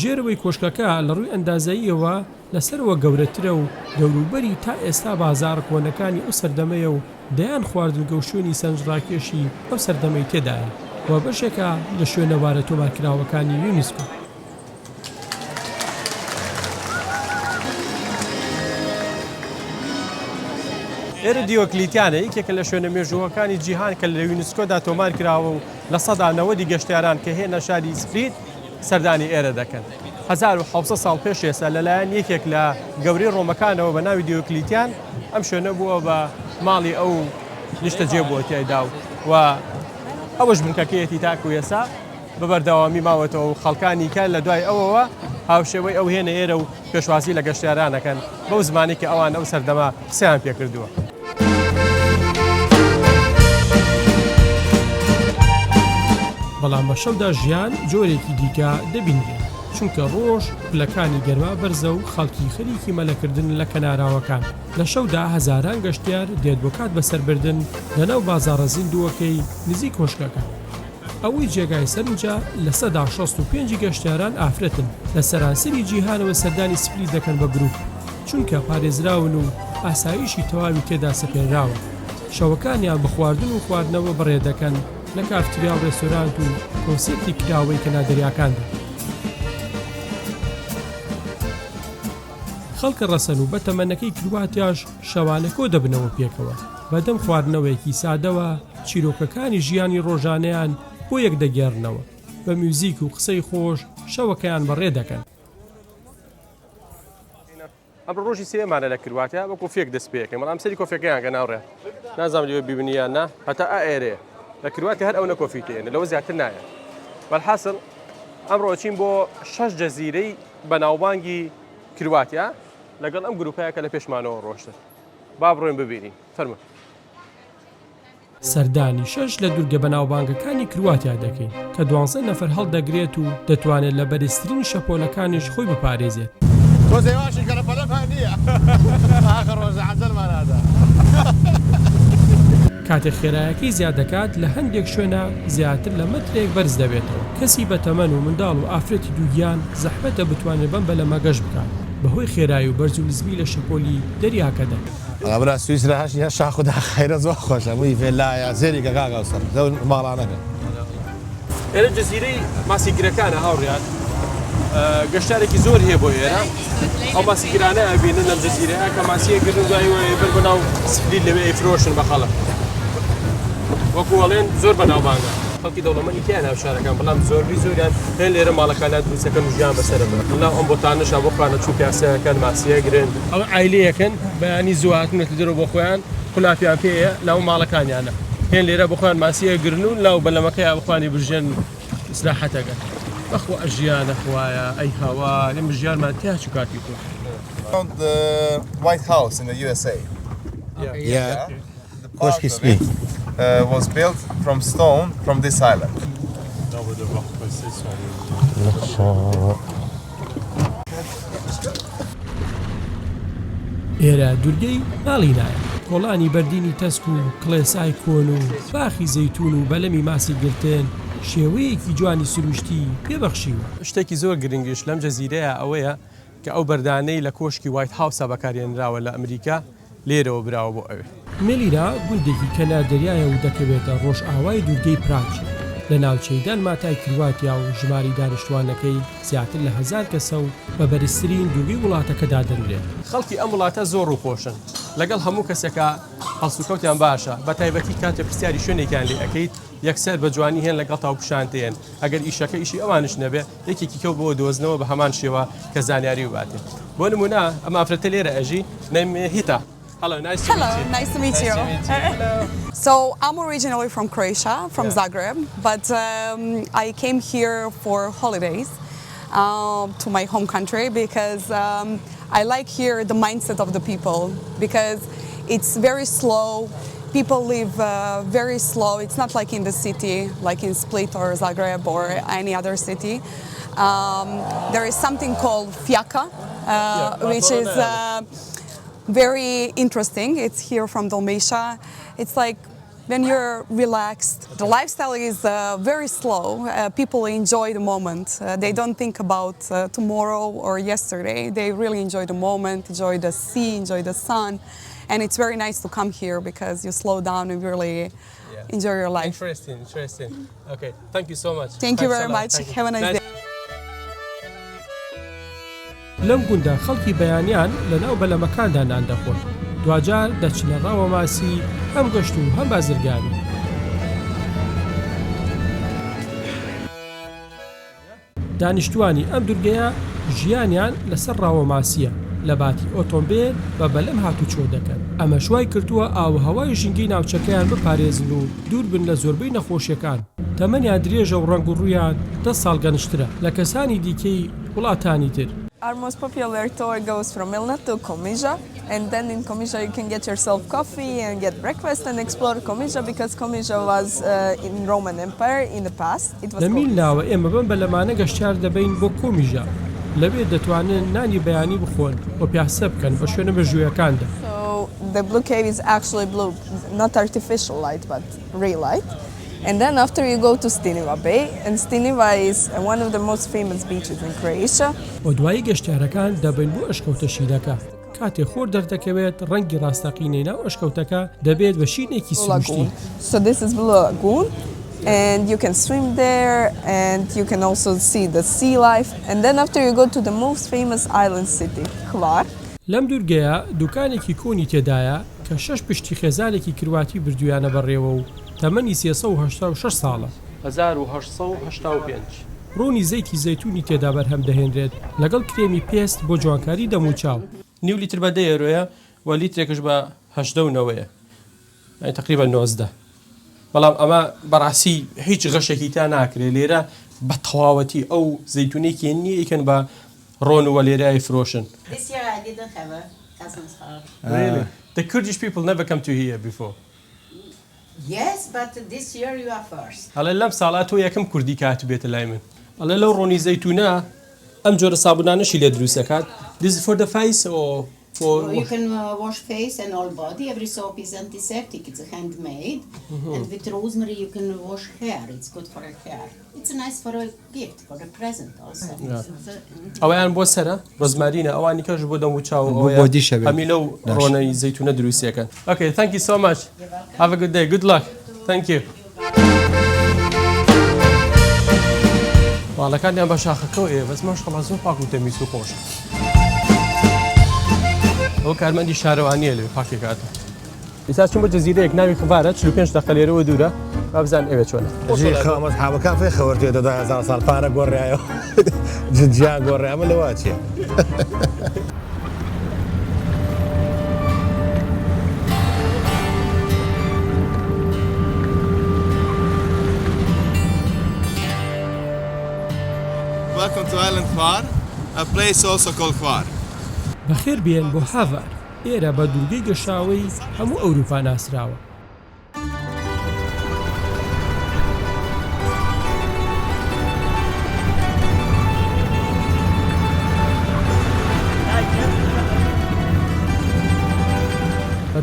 ژێرەوەی کۆشکەکە لە ڕووی ئەندازاییەوە لەسەرەوە گەورەترە و دەوروبەری تا ئێستا بازاڕ کۆنەکانی ئەو سەردەمەیە و دەیان خواردنگە و شوێنی سەنجڕاکێشی ئەو سەردەمەی تێدایە و بەشێکە لە شوێنەوارە تۆمارکراوەکانی یونسکۆ. ئێرە دیۆکلیتیانە یەکێکە لە شوێنە مێژووەکانی جیهان کە لە یونسکۆدا تۆمار کراوە و لە سەدا 90 گەشتیاران کە هێنە شاری سپلیت سەردانی ئێرە دەکەن. 1700 ساڵ پێش ئێستا لەلایەن یەکێک لە گەورەی ڕۆمەکانەوە بە ناوی دیۆکلیتیان ئەم شوێنە بووە بە ماڵی ئەو نیشتە جێ بووە تیایدا و ئەوەش بنکەکەیەتی تاکو ئێستا بە بەردەوامی ماوەتەوە و خەڵکانی کە لە دوای ئەوەوە هاوشێوەی ئەو هێنە ئێرە و پێشوازی لە گەشتیارانەکەن بەو زمانی کە ئەوان ئەو سەردەما قسەیان پێکردووە. بەڵام بە شەودا ژیان جۆرێکی دیکە دەبینێت چونکە ڕۆژ پلەکانی گەرما بەرزە و خەڵکی خەریکی مەلەکردن لە کەناراوەکان. لە شەودا هەزاران گەشتیار دێت بۆ کات بەسەربردن لەناو بازاڕە زیندووەکەی نزیک کۆشکەکە. ئەوەی جێگای سەرنجە لە سەدا 65 گەشتیاران ئافرەتن لە سەرانسەری جیهانەوە سەردانی سپلی دەکەن بە گروپ چونکە پارێزراون و ئاسایشی تەواوی تێدا سەپێنراوە. شەوەکانیان بە خواردن و خواردنەوە بڕێ دەکەن لە کافتریا و ڕێستۆرانت و کۆنسێرتی کراوەی کەنادەریاکاندا. خەڵکە ڕەسەن و بە تەمەنەکەی کرواتیاش شەوانە کۆ دەبنەوە پێکەوە بەدەم خواردنەوەیەکی سادەوە چیرۆکەکانی ژیانی ڕۆژانەیان بۆ یەک دەگێڕنەوە بە میوزیک و قسەی خۆش شەوەکەیان بەڕێ دەکەن. ئەمڕۆ ڕۆژی سێمانە لە کرواتیا بە کۆفێک دەست پێەکەم بەڵام سەری کۆفەکەیان کە ناوڕێ نازانم لێوە بیبنیان نا هەتا ئێرەیە لە کرواتیا هەر ئەو نەکۆفی تێنە لەوە زیاتر نایە. بەڵحاصل ئەمڕۆ چین بۆ 6 جەزیرەی بەناوبانگی کرواتیا لەگەڵ ئەم گروپەیە کە لە پێشمانەوە ڕۆشتن. با بڕۆین ببینین فەرمە. سەردانی 6 لە دوورگە بەناوبانگەکانی کرواتیا دەکەین کە 12 نەفەر هەڵدەگرێت و دەتوانێت لە بەرزترین شەپۆلەکانیش خۆی بپارێزێت. تۆ زێواشی کە لە پەلەپان نییە ئاخر ڕۆژە عەجەلمانادا. کاتێک خێرایەکەی زیاد دەکات لە هەندێک شوێنە زیاتر لە مەترێک بەرز دەبێتەوە. کەسی بەتەمەن و منداڵ و ئافرەتی دووگیان زەحمەتە بتوانێت بەم بەلەمە گەشت بکات بەهۆی خێرایی و بەرز و نزمی لە شەپۆلی دەریاکەدا. برا سویسرا هەشی هەر شاخ خوددا خەیرە زۆر خۆشە بووی فێلایە زێریکە کاکە سەر زەون ماڵانەکە. ئێرە جەزیرەی ماسیگرەکانە هاوڕیان گەشتارێکی زۆر هەیە بۆ ئێرە ئەو ماسیگرانە ئەبینن لەم جەزیرەیە کە ماسیەگرن دوایەوە بەر بەناو سپلی لەوێ ئەیفرۆشن بە خەڵک وەکو وەڵێن زۆر بەناوبانگە خەڵکی دەوڵەمەندی تیان هاو شارەکان بەڵام زۆربەی زۆریان هێن لێرە ماڵەکانات دروستەکەن و ژیان بەسەرە بن لەناو ئەم بۆتانەشا بۆ خانە چوو پیاسەکەن ماسیەگرن ئەو عایلەیەکەن بەیانی زوهاتنێتە دەرەوە بۆ خۆیان خولافیان پێیە لەو ماڵەکانیانە هێن لێرە بۆ خۆیان ماسیەگرن و لەو بەلەمەکەی بخوانی برژێن ئیسلاحەتەکەن بەخوا ئەژیانە خوایە ئەی هەوا لێم ژیانمان تیا چ کاتی تۆ. The White House in the USA. Yeah. Koshki spi. Was built from stone from this island. ئێرە دوورگەی ماڵینایە کۆڵانی بەردینی تەسک و کڵێسای کۆن و باخی زەیتون و بەلەمی ماسی گرتن شێوەیەکی جوانی سروشتی پێبەخشیوە. شتێکی زۆر گرنگیش لەم جەزیرەیە ئەوەیە کە ئەو بەردانەی لە کۆشکی وایت هاوسە بەکارێنراوە لە ئەمریکا لێرەوە براوە بۆ ئەوێ. مێلینا گوندێکی کەنار دەریایە و دەکەوێتە ڕۆژ ئاوای دوورگەی پراگ لە ناوچەیدان ماتای کرواتیا و ژماری دانیشتوانەکەی زیاتر لە 1000 کەسە و بە بەرزترین دوورگەی وڵاتەکەدا دەنرێت. خەڵکی ئەم وڵاتە زۆر ڕووخۆشن لەگەڵ هەموو کەسێکە هەڵسوکەوتیان باشە بە تایبەتی کاتێ پرسیاری شوێنێکیان لێ ئەەکەیت یەکسەر بە جوانی هێن لەگەڵ تاو پیشانتێن ئەگەر ئیشەکە ئیشی ئەوانش نەبێ یەکێکی کەوت بۆ دۆزنەوە بە هەمان شێوە کە زانیاری وباتێت. بۆ نمونە ئەم ئافرەتە لێرە ئەژی نەیمێ هیتا. Hello, nice to meet you. So I'm originally from Croatia, from Zagreb, but I came here for holidays to my home country because I like here the mindset of the people because it's very slow. People live very slow. It's not like in the city, like in Split or Zagreb or any other city. There is something called fjaka, which is very interesting. It's here from Dalmatia. It's like when you're relaxed. The lifestyle is very slow. People enjoy the moment. They don't think about tomorrow or yesterday. They really enjoy the moment, enjoy the sea, enjoy the sun. And it's very nice to come here because you slow down and really enjoy your life. Interesting. Okay, thank you so much. Thank you very much. Have a nice day. لەم گوندە خەڵکی بەیانیان لەناو بەلەمەکاندا نان دەخۆن دوجار دەچنە ڕاوە ماسی هەم گەشت و هەم بازرگانی. دانیشتوانی ئەم دوورگەیە ژیانیان لەسەر ڕاوە ماسیە لە باتی ئۆتۆمبیل بە بەلەم هاتوچۆ دەکەن. ئەمە شوای کردووە ئاوهەوای ژینگەی ناوچەکەیان بپارێزن و دوور بن لە زۆربەی نەخۆشیەکان. تەمەنیان درێژە و ڕەنگ و ڕوویان 10 ساڵ گەنجترە لە کەسانی دیکەی وڵاتانی تر. Our most popular tour goes from Milna to Komija, and then in Komija you can get yourself coffee and get breakfast and explore Komija because Komija was in Roman Empire in the past. It was لە میلناوە ئێمە بەم بەلەمانە گەشتیار دەبین بۆ کۆمیژە لەوێ دەتوانن نانی بەیانی بخۆن و پیاسە بکەن بە شوێنە بەژوویەکاندا. So the blue cave is actually blue, not artificial light but real light. And then after you go to Stiniva Bay, and Stiniva is one of the most famous beaches in Croatia. و دوایی گەشتیارەکان دەبین بۆ ئەشکەوتە شیرەکە. کاتێ خۆر دەردەکەوێت ڕەنگی ڕاستەقینەی ناو ئەشکەوتەکە دەبێت بە شینێکی سروشتی. So this is Blue Lagoon, and you can swim there, and you can also see the sea life. And then after you go to the most famous island city, Hvar. لەم دوورگەیە دوکانێکی کۆنی تێدایە کە 6 پشتی خێزانێکی کرواتی بردویانە بەڕێوە و تەمەنی 386 ساڵە. 1885. ڕوونی زەیتی زەیتونی تێدا بەرهەم دەهێنرێت لەگەڵ کرێمی پێست بۆ جوانکاری دەم و چاو. نیو لیتر بە 10 یۆرۆیە و لیترێکش بە 89ەوەیە. یعنی تقریبا 19. بەڵام ئەمە بەڕاستی هیچ غەشێکی تا ناکرێت لێرە بە تەواوەتی ئەو زەیتونێکی نییە ئیکەن بە ڕۆن و لێرای فرۆشن. This year I didn't have a cousin's heart. Really? The Kurdish people never come to here before. Yes, but this year you are first. هەڵێ لەم ساڵا تۆ یەکەم کوردی کات بێتە لای من. هەڵێ لەو ڕۆنی زەیتونە ئەم جۆرە سابونانەشی لێ دروست دەکات. This is for the face or for... You can wash face and all body. Every soap is antiseptic. It's handmade. And with rosemary you can wash hair. It's good for your hair. It's nice for a gift, for a present also. ئەویان بۆ سەرە ڕۆزمارینە ئەوانی کەش بۆ دەم و چاو هەمی لەو ڕۆنەی زەیتونە دروستیەکەن. Okay, thank you so much. Have a good day. Good luck. Thank you. باڵەکانیان بە شاخەکەەوە بەس ماشەڵڵا زۆر پاک و تەمیز و خۆش. ئەو کارمەندی شارەوانیە لێ پاکی کاتە. ئێستا چوون بە جەزیرەیەک ناوی خبارە 45 دقیقە لێرەوە دوورە با بزانین ئەوێ چۆنە. خەمەت حاوەکان فێ خەوەرتێتە 2000 ساڵ پارە گۆڕایەوە جیا گۆڕایەمە لەوا چیە؟ Welcome to Island Hvar, a place also called Hvar. بەخێر بێن بۆ هاڤار ئێرە بە دوورگەی گەشاوی هەموو ئەوروپا ناسراوە.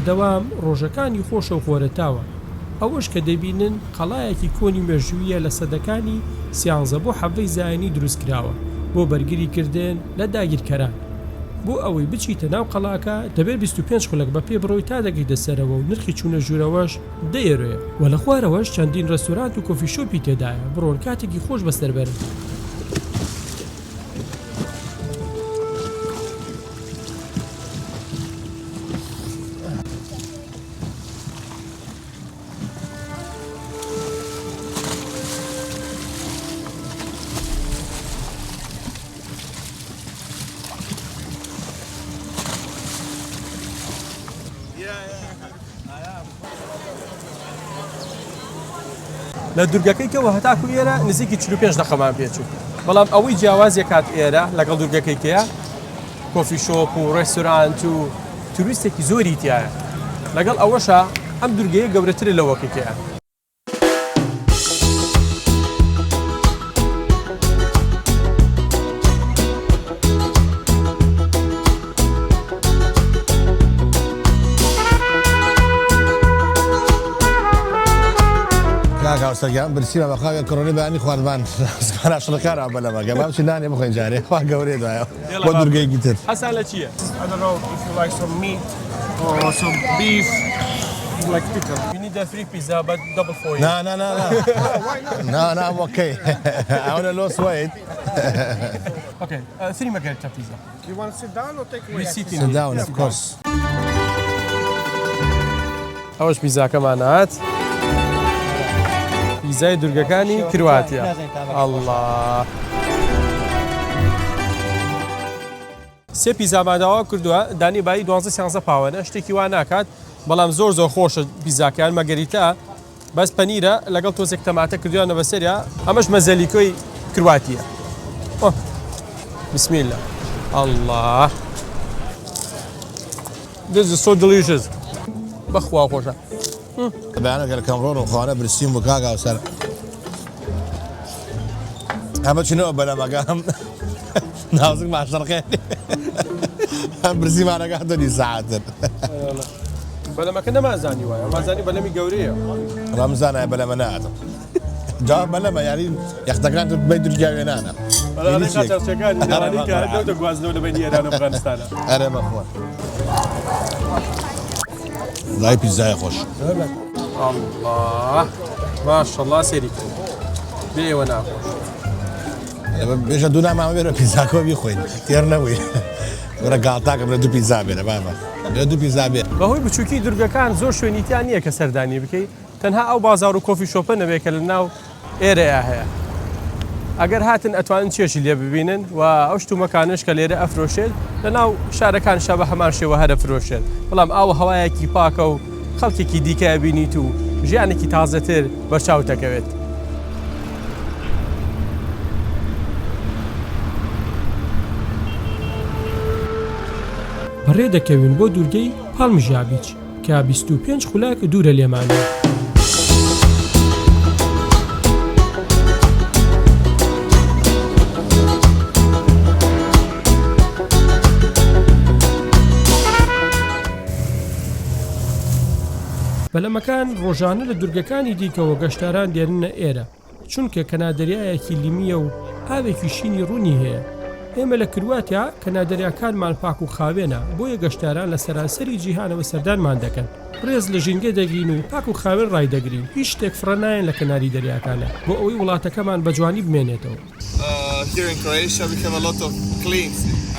بەردەوام ڕۆژەکانی خۆشە و خۆرەتاوە. ئەوەش کە دەبینن قەڵایەکی کۆنی مێژوویە لە سەدەکانی 13 بۆ حەڤەی زایانی دروستکراوە بۆ بەرگری کردن لە داگیرکەران. بۆ ئەوەی بچیتە ناو قەڵاکە دەبێت 25 خولەک بە پێ بڕۆی تا دەگەیتە سەرەوە و نرخی چوونە ژوورەوەش €10 و لە خوارەوەش چەندین ڕێستۆرانت و کۆفیشۆپی تێدایە بڕۆن کاتێکی خۆش بەسەربەرن. لە دوورگەکەیکەوە هەتاکو ئێرە نزیکی 45 دقەمان پێچوو بەڵام ئەوەی جیاوازیە کات ئێرە لەگەڵ دوورگەکەیکەیە کۆفی شۆپ و ڕێستۆرانت و توریستێکی زۆری تایە لەگەڵ ئەوەشە ئەم دوورگەیە گەورەترە لەوەکەیکەیە. کاکاوسەگیان برسیمە بە خاوێک کڕۆنی بەیانی خواردمان شڵەکارە بەلەمە گەبام چی نانێ بخۆین جارێ خوا گەورەی دوایە بۆ دوورگەیەکی تر. حەسان لە چییە؟ I don't know if you like some meat or some beef. Like pickle. You need a free pizza but double for you. No. No, I'm okay. I want to lose weight. Okay, 3 margherita pizza. You want to sit down or take away? Sit down, of course. ئەوەش پیزاکەمان هات. پیزای دوورگەکانی کرواتیا. الله. سێ پیزاماداوا کردووە دانی بای 12-13 پاوەنە شتێکی وا ناکات بەڵام زۆر خۆشە پیزاکەیان مەگەریتە بەس پەنیرە لەگەڵ تۆزێک تەماتە کردویانە بەسەریا ئەمەش مەزەلیکۆی کرواتیە. بسم الله. الله. This is so delicious. بەخوا خۆشە. بەیانەکە لە کەمڕۆن و خوانە برسیم و کاکاوسەر ئەمە چنەوە بەلەمەکەم ناوزک ماشەڵقێ ئەم برسیمانەکە دەنی ساعتن بەلەمەکە نەمازانی وایە مازانی بەلەمی گەورەیە ڕەمزانە بەلەمە ناتم جواب بەلەمە یاری یەختەکان بەی درگاوێنانە گوازنەوە لەبەی ئێران و ئەفغانستانە ئەرێ بەخۆ لای پیزای خۆش الله ماشەڵڵا سێری کرد بێوە ناخۆش بێژە دوو نامامە بێرە پیزاکۆ بیخۆین تێر نەبووی وەرە گاڵتاکەم لە دوو پیزا بێنە بابە لە دوو پیزا بێ بەهۆی بچووکی دوورگەکان زۆر شوێنیتیان نییە کە سەردانی بکەیت تەنها ئەو بازار و کۆفی شۆپە نەبێت کە لە ناو ئێرەیە هەیە ئەگەر هاتن ئەتوانن چێشی لێ ببینن و ئەو شتومەکانش کە لێرە ئەفرۆشێت لە ناو شارەکان شە بە هەمان شێوە هەرە فرۆشێت بەڵام ئاوە هەوایەکی پاکە و خەڵکێکی دیکە بینیت و ژیانێکی تازەتر بەرچاو دەکەوێت. بەڕێ دەکەوین بۆ دوورگەی پاڵمژابیچ کە 25 خولاک دوورە لێمانە. بەلەمەکان ڕۆژانە لە دوورگەکانی دیکەوە گەشتاران دێننە ئێرە چونکە کەنادەریایەکی لیمیە و ئاوێکی شینی ڕوونی هەیە. ئێمە لە کرواتیا کەنادەریاکانمان پاک و خاوێنە بۆیە گەشتاران لە سەرانسەری جیهانەوە سەردانمان دەکەن. ڕێز لە ژینگە دەگرین و پاک و خاوێن ڕایدەگرین هیچ شتێک فڕەنایەن لە کەناری دەریاکانە بۆ ئەوەی وڵاتەکەمان بە جوانی بمێنێتەوە. Here in Croatia we have a lot of clean.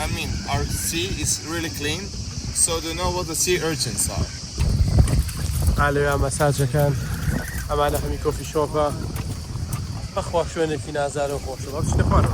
I mean our sea is really clean. So do you know what the sea urchins are? قالوا مەساجەکان ئەمانە هەمی کۆفی شۆپە بەخوا شوێنێکی نازارە و خۆشە بە شتێخوانە.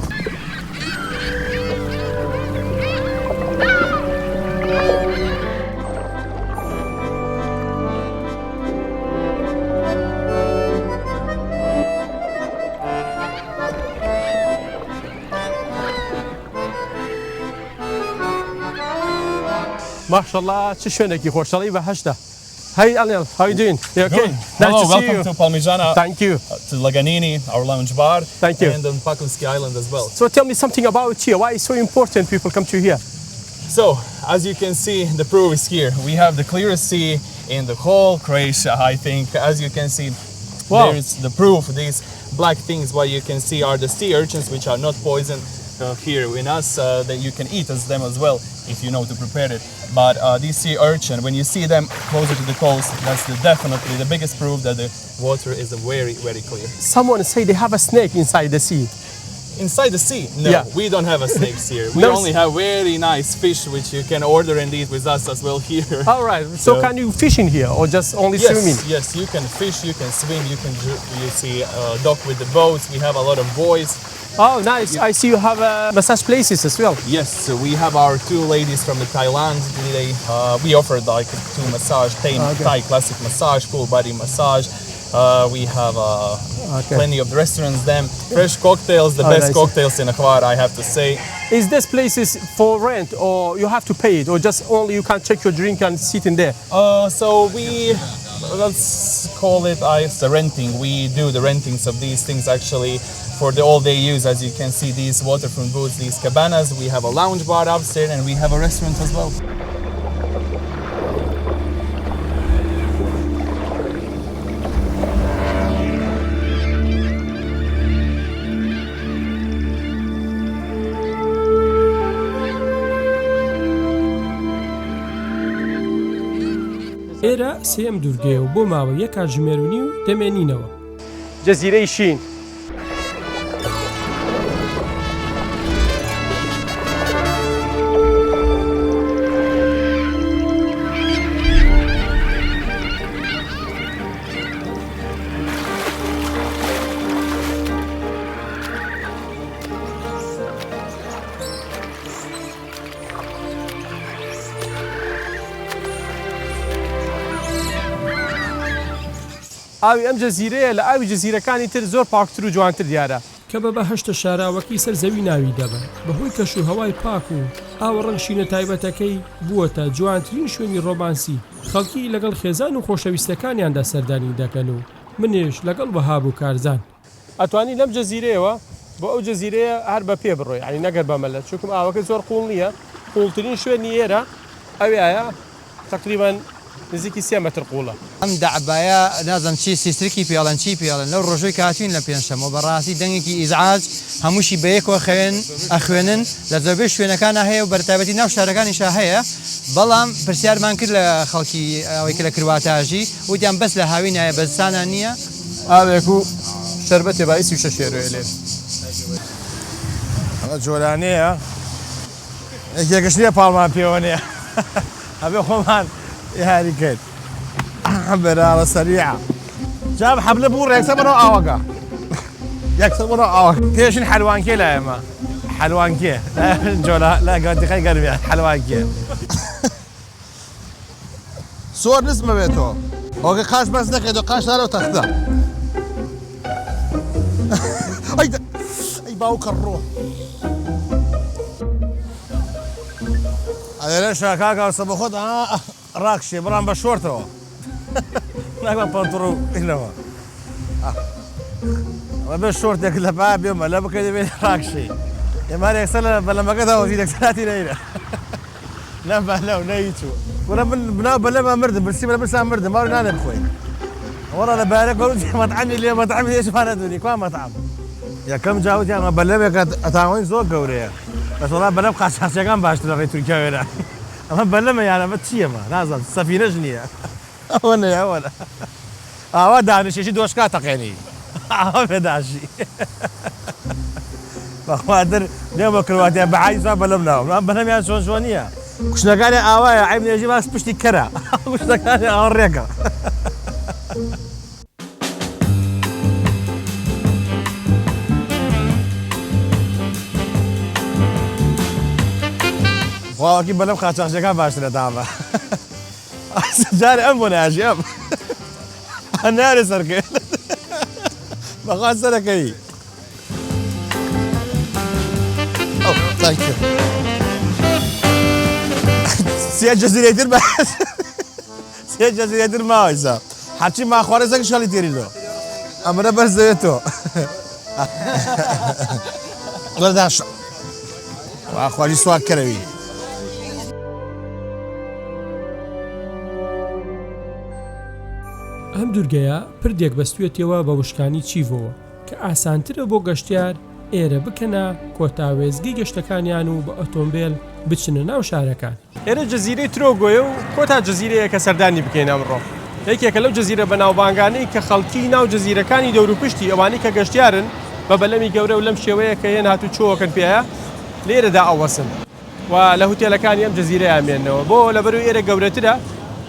ماشەڵڵا چ شوێنێکی خۆشەڵی بەهەشتە. Hey Anil, how are you doing? You okay? Good. Hello, welcome to Palmigiana. Thank you. To Laganini, our lounge bar. Thank you. And on Paklinski Island as well. So tell me something about here. Why is it so important people come to here? So, as you can see, the proof is here. We have the clearest sea in the whole Croatia, I think. As you can see, there is the proof. These black things, what you can see are the sea urchins, which are not poisoned here in us, that you can eat them as well if you know to prepare it. But these sea urchin, when you see them closer to the coast, that's definitely the biggest proof that the water is very, very clear. Someone say they have a snake inside the sea. Inside the sea? No, we don't have a snakes here. We only have very nice fish which you can order and eat with us as well here. All right. So can you fish in here or just only swimming? Yes, you can fish, you can swim, you see dock with the boats. We have a lot of buoys. Oh, nice. I see you have massage places as well. Yes, so we have our two ladies from Thailand. We offer like 2 massage, Thai classic massage, full body massage. We have plenty of restaurants, fresh cocktails, the best cocktails in Hvar, I have to say. Is this places for rent or you have to pay it or just only you can check your drink and sit in there? So let's call it the renting. We do the rentings of these things actually for the all-day use. As you can see, these waterfront booths, these cabanas. We have a lounge bar upstairs and we have a restaurant as well. ئێرە سێم دوورگەیە و بۆ ماوە 1 کاتژمێرونی و دەمێنینەوە. جەزیرەی شین. ئاوی ئەم جەزیرەیە لە ئاوی جەزیرەکانی تر زۆر پاکتر و جوانتر دیارە کە بە بەهەشتە شاراوەکی سەر زەوی ناوی دەبن بەهۆی کەش و هەوای پاک و ئاوە ڕەنگ شینە تایبەتەکەی بووەتە جوانترین شوێنی ڕۆمانسی خەڵکی لەگەڵ خێزان و خۆشەویستەکانیاندا سەردانی دەکەن و منێش لەگەڵ وەهاب و کارزان ئەتوانی لەم جەزیرەیەوە بۆ ئەو جەزیرەیە هەر بە پێ بڕۆی علی نەگەر بەمەلە چونکم ئاوەکە زۆر قوڵ نییە قوڵترین شوێنی ئێرە ئەوەیە تقریبا نزیکی 3 متر قوڵە ئەم دەعبایە نازم چی سیسترکی پێڵەن چی پێڵن لەو ڕۆژۆی کاتوین لە پێنجشەمە بەڕاستی دەنگێکی ئیزعاج هەمووشی بەیەکەوە ئەخوێنن لە زۆربەی شوێنەکانە هەیە و بەرتایبەتی ناو شارەکانیشا هەیە بەڵام پرسیارمان کرد لە خەڵکی ئەوەی کە لە کرواتاژی وتیان بەس لە هاوینایە بەستانە نییە ئاوێک و شەربەتێ باعیسی و شەشێروێ لێ ئەمە جۆرانەیە یەکێکش نییە پاڵمان پێوە نییە ئەبێ خۆمان یاری کرد بەراوە سەریعە جاب حەبلە بوو ڕێکسە بەرەو ئاوەکە یەکسە بەرەو ئاوەکە پێشین حەلوانکێ لە ئێمە حەلوانکێ جۆرە لە گەوندەکەی گەرمیان حەلوانکێ سۆر نسمە بێتەوە ئەوکە قاش بەس نەکەیتەوە قاش نارەوە تەختە ئەی باوکە ڕۆ ئەلێرە شاکاکە وەسە بە خۆت ڕاکشێ بڕام بە شۆرتەوە ناکەم پەنتوڕ و ئینەوە ئەمە بێ شۆرتێک لە با بێمە لە بکەی دەبێت ڕاکشی ئێمان یەکسەر لە بەلەمەکەتەوە دەکسەراتی نەیرە نەبالەو نەیچوو وەرە من بناو بەلەمە مردم برسی بە برسان مردم ماوەی نانێ بخۆین وەڕە لە بارەک وەروتی مەطعەمی لێ مەطعەمی لێشمانە دوونی کوا مەطعەم یەکەم جاوتیان ئەمە بەلەمێکە ئەتاوەی زۆر گەورەیە بەس وەڵا بەلەم قاچاقچیەکان باشتر لە ڕێی تورکیاوێرە ئەمە بەلەمە یان ئەمە چییەمە نازانم سەفینەش نییە ئەوە نەیە ئەوەنە ئاوا دانیشێکی دۆشکا تەقێنی ئاوا پێداشی بەخواتر دێمە کرواتیا بەعایزا بەلەم ناوم ئەم بەلەمیان چۆن نییە کوشتەکانی ئاوایە عیب نێژی باس پشتی کەرە کوشتەکانی ئاوا ڕێکە واوەکی بەلەم قاچاقچیەکان باشترە دامە جارێ ئەم بۆ ناژی ئەم نارێ سەرکەوێت بەخوا سەرەکەوی سێ جەزیرەی تر سێ جەزیرەی تر ماوەیسا هەرچی ماخوارێزەکە شەڵی تێریدەوە ئەمەرە بەرز دەوێتەوە وەرداشە واخواجی سوار کەرەوی ئەم دوورگەیە پردێک بەستوێتەوە بە وشکانی چیڤەوە کە ئاسانترە بۆ گەشتیار ئێرە بکەنە کۆتاوێزگی گەشتەکانیان و بە ئۆتۆمبیل بچنە ناو شارەکان. ئێرە جەزیرەی ترۆگۆیە و کۆتا جەزیرەیە کە سەردانی بکەین ئەمڕۆ. یەکێکە لەو جەزیرە بەناوبانگانەی کە خەڵکی ناو جەزیرەکانی دەوروپشتی ئەوانەی کە گەشتیارن بە بەلەمی گەورە و لەم شێوەیە کە هێن هاتو چۆوەکەن پێەیە لێرەدا ئەوەسن و لە هوتێلەکانی ئەم جەزیرەیە ئەمێنەوە بۆ لەبەرەوەی ئێرە گەورەترە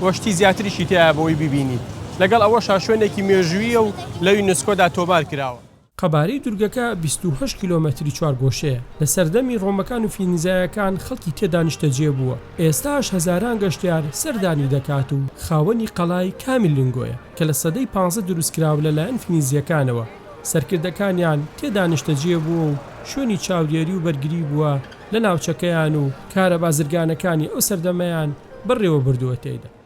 وەشتی زیاتریشی تایە بۆی ببینی لەگەڵ ئەوەشا شوێنێکی مێژوویە و لە یونسکۆدا تۆمار کراوە. قەبارەی دوورگەکە 28 کیلۆمەتری چوارگۆشەیە لە سەردەمی ڕۆمەکان و فینیزایەکان خەڵکی تێدا نیشتەجێ بووە. ئێستاش هەزاران گەشتیار سەردانی دەکات و خاوەنی قەڵای کامیلنگۆیە کە لە سەدەی 15 دروستکراوە لەلایەن فینیزیەکانەوە. سەرکردەکانیان تێدا نیشتەجێ بووە و شوێنی چاودێری و بەرگری بووە لە ناوچەکەیان و کارە بازرگانەکانی ئەو سەردەمەیان بڕێوە بردووە تێیدا.